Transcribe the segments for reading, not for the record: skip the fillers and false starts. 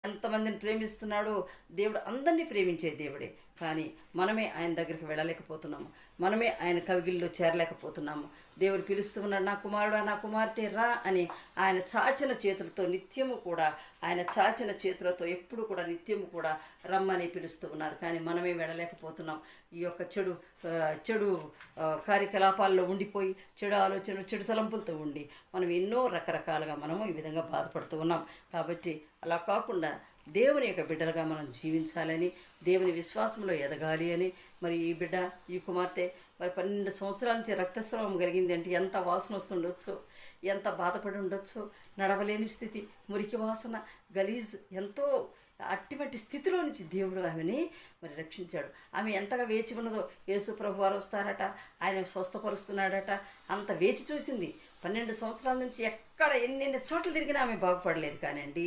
ఎంతమందిని ప్రేమిస్తున్నాడో దేవుడు అందరినీ ప్రేమించే దేవుడే. కానీ మనమే ఆయన దగ్గరికి వెళ్ళలేకపోతున్నాము, మనమే ఆయన కవిగిల్లో చేరలేకపోతున్నాము. దేవుడు పిలుస్తూ ఉన్నాడు, నా కుమారుడా నా కుమార్తె రా అని. ఆయన చాచిన చేతులతో నిత్యము కూడా, ఆయన చాచిన చేతులతో ఎప్పుడు కూడా నిత్యము కూడా రమ్మని పిలుస్తూ ఉన్నారు. కానీ మనమే వెళ్ళలేకపోతున్నాం. ఈ యొక్క చెడు కార్యకలాపాల్లో ఉండిపోయి, చెడు ఆలోచనలు, చెడు తలంపులతో ఉండి మనం ఎన్నో రకరకాలుగా మనము ఈ విధంగా బాధపడుతూ ఉన్నాం. కాబట్టి అలా కాకుండా దేవుని యొక్క బిడ్డలుగా మనం జీవించాలని, దేవుని విశ్వాసంలో ఎదగాలి అని. మరి ఈ బిడ్డ, ఈ కుమార్తె మరి 12 సంవత్సరాల నుంచి రక్తస్రావం కలిగింది అంటే ఎంత వాసన వస్తుండొచ్చు, ఎంత బాధపడి ఉండొచ్చు. నడవలేని స్థితి, మురికి వాసన, గలీజ్, ఎంతో అటువంటి స్థితిలో నుంచి దేవుడు ఆమెని మరి రక్షించాడు. ఆమె ఎంతగా వేచి ఉన్నదో, యేసు ప్రభు వారు వస్తారట, ఆయన స్వస్థపరుస్తున్నాడట, అంత వేచి చూసింది. 12 సంవత్సరాల నుంచి ఎక్కడ ఎన్నెన్ని చోట్ల తిరిగినా ఆమె బాగుపడలేదు. కానివ్వండి,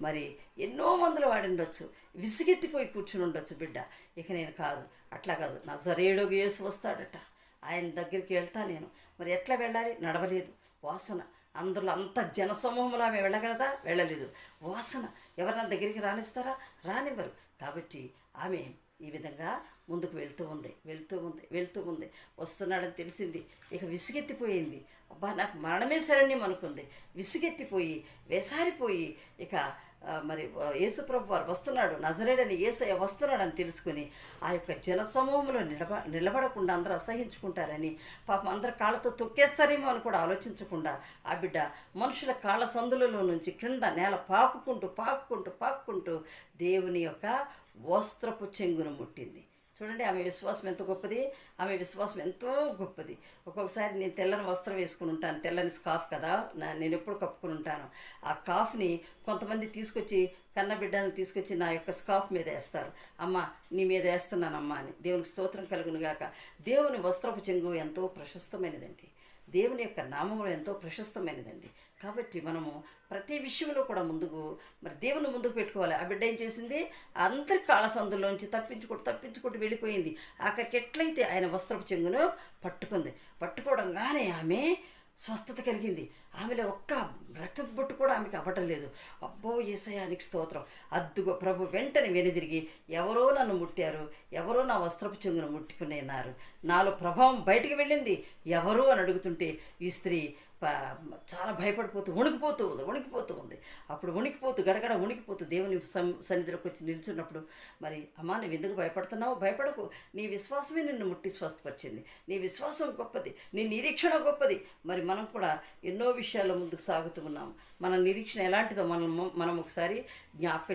మరి ఎన్నో మందులు వాడిండొచ్చు, విసిగెత్తిపోయి కూర్చుని ఉండొచ్చు బిడ్డ. ఇక నేను కాదు, అట్లా కాదు, నజరేయుడగు యేసు వస్తాడట, ఆయన దగ్గరికి వెళ్తా నేను. మరి ఎట్లా వెళ్ళాలి? నడవలేదు, వాసన, అందులో అంత జనసమూహంలో ఆమె వెళ్ళగలదా? వెళ్ళలేదు. వాసన, ఎవరైనా దగ్గరికి రానిస్తారా? రానివ్వరు. కాబట్టి ఆమె ఈ విధంగా ముందుకు వెళ్తూ ఉంది. వస్తున్నాడని తెలిసింది. ఇక విసిగెత్తిపోయింది. అబ్బా, నాకు మరణమే శరణ్యం అనుకుంది. విసిగెత్తిపోయి, వేసారిపోయి, ఇక మరి యేసుప్రభు వారు వస్తున్నాడు, నజరేయుడైన యేసయ్య వస్తున్నాడని తెలుసుకుని ఆ యొక్క జనసమూహంలో నిలబడకుండా అందరూ అసహించుకుంటారని, పాపం అందరు కాళ్ళతో తొక్కేస్తారేమో అని కూడా ఆలోచించకుండా ఆ బిడ్డ మనుషుల కాళ్ళ సందులలో నుంచి క్రింద నేల పాకుకుంటూ దేవుని యొక్క వస్త్రపు చెంగును ముట్టింది. చూడండి, ఆమె విశ్వాసం ఎంత గొప్పది, ఆమె విశ్వాసం ఎంతో గొప్పది. ఒక్కొక్కసారి నేను తెల్లని వస్త్రం వేసుకుని ఉంటాను, తెల్లని స్కార్ఫ్ కదా, నేను ఎప్పుడు కప్పుకుని ఉంటాను. ఆ కాఫ్ని కొంతమంది తీసుకొచ్చి, కన్న బిడ్డలను తీసుకొచ్చి నా యొక్క స్కార్ఫ్ మీద వేస్తారు. అమ్మ, నీ మీద వేస్తున్నానమ్మా అని. దేవునికి స్తోత్రం కలుగును గాక. దేవుని వస్త్రపు చెంగు ఎంతో ప్రశస్తమైనదండి, దేవుని యొక్క నామములు ఎంతో ప్రశస్తమైనదండి. కాబట్టి మనము ప్రతి విషయంలో కూడా మరి దేవుని ముందుకు పెట్టుకోవాలి. ఆ బిడ్డ ఏం చేసింది? అందరి కాళ్ళ సందుల్లోంచి తప్పించుకుంటూ వెళ్ళిపోయింది. ఆఖరికి ఎట్లయితే ఆయన వస్త్రపు చెంగును పట్టుకోవడంగానే ఆమె స్వస్థత కలిగింది. ఆమెలో ఒక్క రక్తపు బొట్టు కూడా ఆమెకి అవ్వటం లేదు. అబ్బో, యేసయ్యానికి స్తోత్రం. అద్దుగో ప్రభు వెంటనే వెనుదిరిగి, ఎవరో నన్ను ముట్టారు, ఎవరో నా వస్త్రపు చెంగును ముట్టుకున్నారు, నాలో ప్రభావం బయటికి వెళ్ళింది, ఎవరు అని అడుగుతుంటే ఈ స్త్రీ చాలా భయపడిపోతూ వణికిపోతూ ఉంది. అప్పుడు గడగడ వణికిపోతూ దేవుని సన్నిధిలోకి వచ్చి నిల్చున్నప్పుడు, మరి అమ్మా, నువ్వు ఎందుకు భయపడుతున్నావు? భయపడకు, నీ విశ్వాసమే నిన్ను ముట్టి స్వస్థపరిచింది. నీ విశ్వాసం గొప్పది, నీ నిరీక్షణ గొప్పది. మరి మనం కూడా ఎన్నో విషయాల్లో ముందుకు సాగుతూ ఉన్నాము. మన నిరీక్షణ ఎలాంటిదో మనం ఒకసారి జ్ఞాపకం